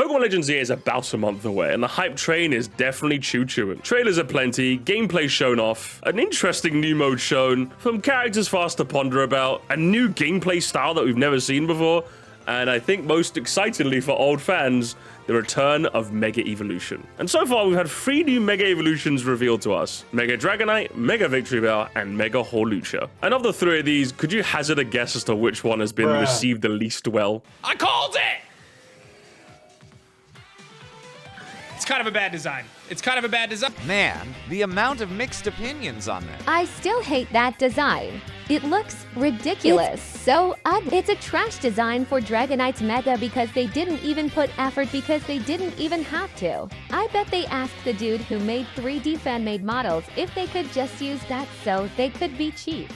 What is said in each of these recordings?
Pokemon Legends EA is about a month away, and the hype train is definitely choo-chooing. Trailers are plenty, gameplay shown off, an interesting new mode shown, some characters for us to ponder about, a new gameplay style that we've never seen before, and I think most excitingly for old fans, the return of Mega Evolution. And so far, we've had 3 new Mega Evolutions revealed to us: Mega Dragonite, Mega Victreebel, and Mega Hawlucha. And of the 3 of these, could you hazard a guess as to which one has been received the least well? I called it! It's kind of a bad design. It's kind of a bad design. Man, the amount of mixed opinions on this. I still hate that design. It looks ridiculous. It's so ugly. It's a trash design for Dragonite's Mega because they didn't even put effort because they didn't even have to. I bet they asked the dude who made 3D fan-made models if they could just use that so they could be cheap.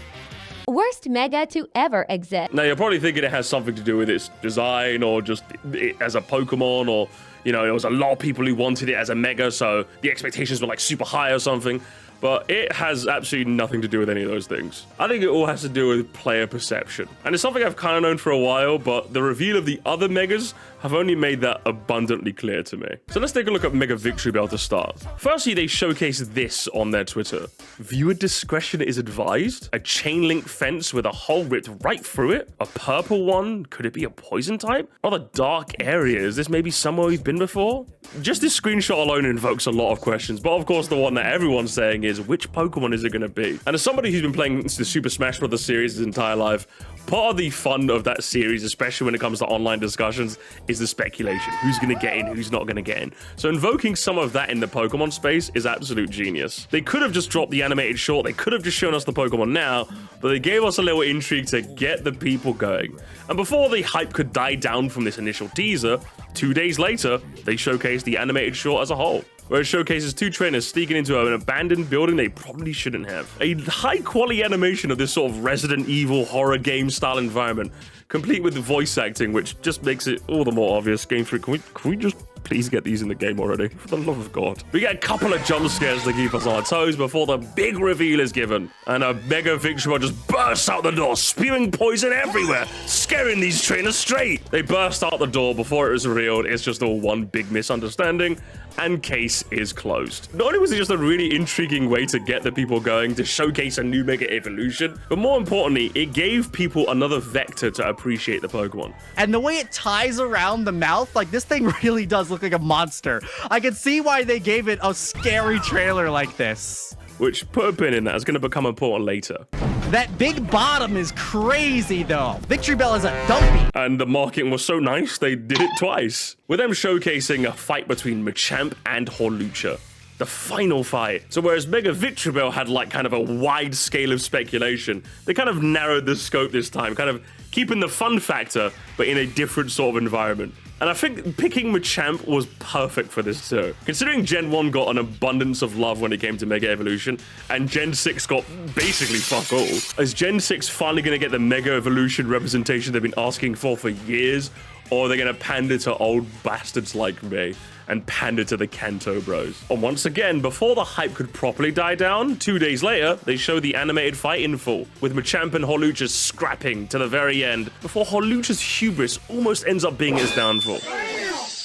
Worst Mega to ever exist. Now, you're probably thinking it has something to do with its design or just it as a Pokemon, or, you know, there was a lot of people who wanted it as a Mega, so the expectations were like super high or something. But it has absolutely nothing to do with any of those things. I think it all has to do with player perception. And it's something I've kind of known for a while, but the reveal of the other Megas have only made that abundantly clear to me. So let's take a look at Mega Victreebel to start. Firstly, they showcased this on their Twitter. Viewer discretion is advised. A chain link fence with a hole ripped right through it. A purple one. Could it be a poison type? Rather dark area. Is this maybe somewhere we've been before? Just this screenshot alone invokes a lot of questions, but of course the one that everyone's saying is, which Pokemon is it going to be? And as somebody who's been playing the Super Smash Bros. Series his entire life, part of the fun of that series, especially when it comes to online discussions, is the speculation. Who's going to get in, who's not going to get in. So invoking some of that in the Pokemon space is absolute genius. They could have just dropped the animated short, they could have just shown us the Pokemon now, but they gave us a little intrigue to get the people going. And before the hype could die down from this initial teaser, 2 days later, they showcased the animated short as a whole, where it showcases 2 trainers sneaking into an abandoned building they probably shouldn't have. A high-quality animation of this sort of Resident Evil horror game-style environment, complete with the voice acting, which just makes it all the more obvious. Game 3, can we just please get these in the game already? For the love of God. We get a couple of jump scares to keep us on our toes before the big reveal is given. And a Mega Victreebel just bursts out the door, spewing poison everywhere, scaring these trainers straight. They burst out the door before it was revealed. It's just all one big misunderstanding, and case is closed. Not only was it just a really intriguing way to get the people going, to showcase a new Mega Evolution, but more importantly, it gave people another vector to appreciate the Pokemon. And the way it ties around the mouth, like, this thing really does look like a monster. I can see why they gave it a scary trailer like this. Which, put a pin in that, is going to become important later. That big bottom is crazy, though. Victreebel is a dumpy. And the marketing was so nice, they did it twice. With them showcasing a fight between Machamp and Hawlucha. The final fight. So whereas Mega Victreebel had like kind of a wide scale of speculation, they kind of narrowed the scope this time, kind of keeping the fun factor, but in a different sort of environment. And I think picking Machamp was perfect for this too. Considering Gen 1 got an abundance of love when it came to Mega Evolution, and Gen 6 got basically fuck all, is Gen 6 finally going to get the Mega Evolution representation they've been asking for years, or are they going to pander to old bastards like me and pander to the Kanto bros? And once again, before the hype could properly die down, 2 days later, they show the animated fight in full, with Machamp and Hawlucha scrapping to the very end, before Hawlucha's hubris almost ends up being his downfall.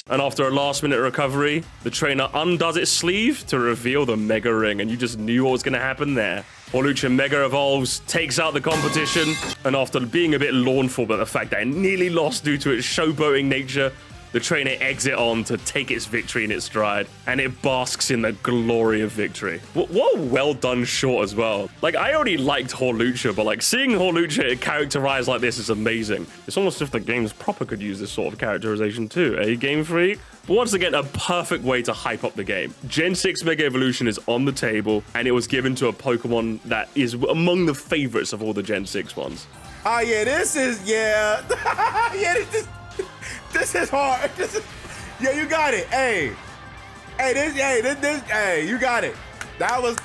And after a last-minute recovery, the trainer undoes its sleeve to reveal the Mega Ring, and you just knew what was going to happen there. Hawlucha Mega evolves, takes out the competition, and after being a bit mournful about the fact that it nearly lost due to its showboating nature, the trainer eggs it on to take its victory in its stride, and it basks in the glory of victory. What a well-done short as well. Like, I already liked Hawlucha, but like, seeing Hawlucha characterized like this is amazing. It's almost as if the games proper could use this sort of characterization too, eh, Game Freak? But once again, a perfect way to hype up the game. Gen 6 Mega Evolution is on the table, and it was given to a Pokemon that is among the favorites of all the Gen 6 ones. Oh yeah, this is, yeah. Yeah, this is hard. Yeah, you got it. Hey, you got it.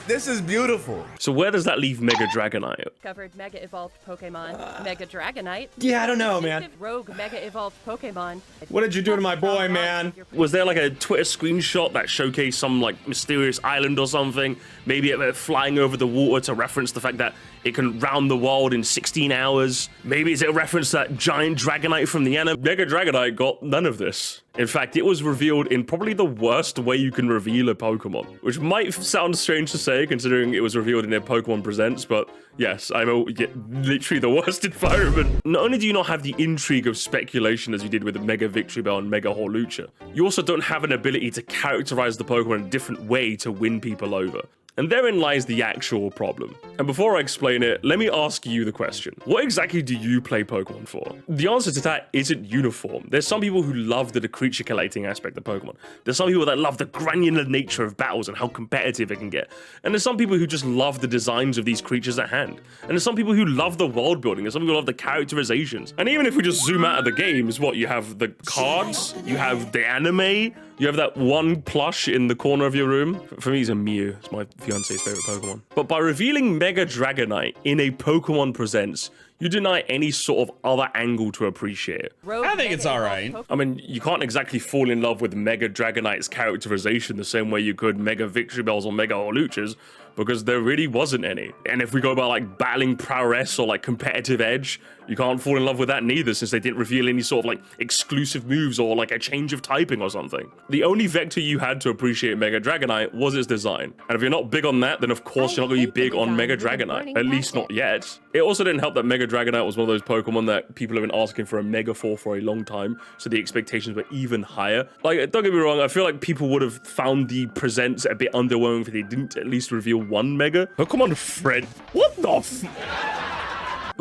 This is beautiful. So where does that leave Mega Dragonite? Discovered Mega Evolved Pokemon, Mega Dragonite. Yeah, I don't know, man. Rogue Mega Evolved Pokemon. What did you do to my boy, man? Was there like a Twitter screenshot that showcased some like mysterious island or something? Maybe it flying over the water to reference the fact that it can round the world in 16 hours. Maybe it's a reference to that giant Dragonite from the anime. Mega Dragonite got none of this. In fact, it was revealed in probably the worst way you can reveal a Pokemon, which might sound strange to say considering it was revealed in a Pokemon Presents, but yes, literally the worst environment. Not only do you not have the intrigue of speculation as you did with Mega Victreebel and Mega Hawlucha, you also don't have an ability to characterize the Pokemon in a different way to win people over. And therein lies the actual problem. And before I explain it, let me ask you the question. What exactly do you play Pokemon for? The answer to that isn't uniform. There's some people who love the creature collating aspect of Pokemon. There's some people that love the granular nature of battles and how competitive it can get. And there's some people who just love the designs of these creatures at hand. And there's some people who love the world building. There's some people who love the characterizations. And even if we just zoom out of the games, you have the cards, you have the anime, you have that one plush in the corner of your room. For me, it's a Mew. It's my fiance's favorite Pokemon. But by revealing Mega Dragonite in a Pokemon Presents, you deny any sort of other angle to appreciate it. I think it's all right. I mean, you can't exactly fall in love with Mega Dragonite's characterization the same way you could Mega Victreebels or Mega Hawluchas, because there really wasn't any. And if we go about like battling prowess or like competitive edge, you can't fall in love with that neither, since they didn't reveal any sort of like exclusive moves or like a change of typing or something. The only vector you had to appreciate Mega Dragonite was its design. And if you're not big on that, then of course you're not going to be big on Mega Dragonite, at least not yet. It also didn't help that Mega Dragonite was one of those Pokemon that people have been asking for a Mega for a long time, so the expectations were even higher. Like, don't get me wrong, I feel like people would have found the Presents a bit underwhelming if they didn't at least reveal one Mega. Oh, come on, Fred. What the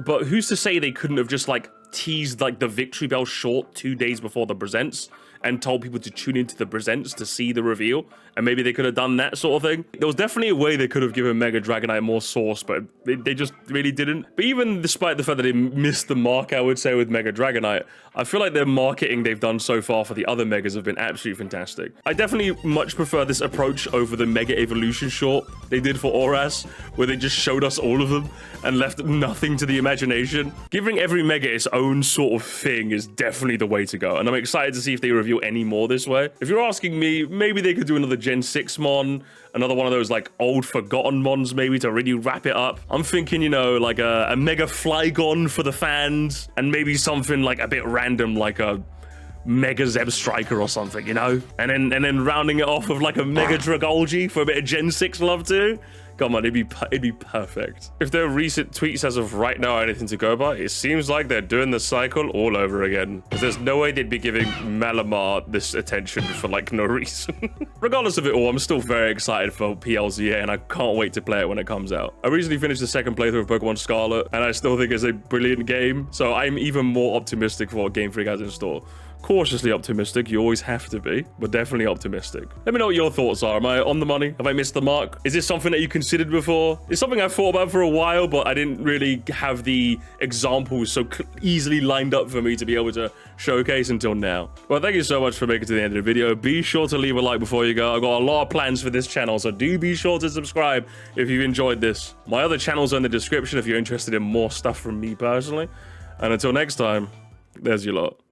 But who's to say they couldn't have just like teased like the Victreebel short 2 days before the Presents and told people to tune into the Presents to see the reveal, and maybe they could have done that sort of thing. There was definitely a way they could have given Mega Dragonite more sauce, but they just really didn't. But even despite the fact that they missed the mark, I would say, with Mega Dragonite, I feel like their marketing they've done so far for the other Megas have been absolutely fantastic. I definitely much prefer this approach over the Mega Evolution short they did for Oras, where they just showed us all of them and left nothing to the imagination. Giving every Mega its own sort of thing is definitely the way to go, and I'm excited to see if they reveal any more this way. If you're asking me, maybe they could do another Gen 6 Mon, another one of those like old forgotten Mons maybe to really wrap it up. I'm thinking, you know, like a Mega Flygon for the fans, and maybe something like a bit random like a Mega Zeb Striker or something, you know? And then rounding it off with like a Mega Dragolgi for a bit of Gen 6 love too. Come on, it'd be perfect. If their recent tweets as of right now are anything to go by, it seems like they're doing the cycle all over again. Because there's no way they'd be giving Malamar this attention for like no reason. Regardless of it all, I'm still very excited for PLZA, and I can't wait to play it when it comes out. I recently finished the second playthrough of Pokemon Scarlet, and I still think it's a brilliant game, so I'm even more optimistic for what Game Freak has in store. Cautiously optimistic, you always have to be, but definitely optimistic. Let me know what your thoughts are. Am I on the money? Have I missed the mark? Is this something that you considered before? It's something I've thought about for a while, but I didn't really have the examples so easily lined up for me to be able to showcase until now. Well, thank you so much for making it to the end of the video. Be sure to leave a like before you go. I've got a lot of plans for this channel, so do be sure to subscribe if you've enjoyed this. My other channels are in the description if you're interested in more stuff from me personally. And until next time, there's your lot.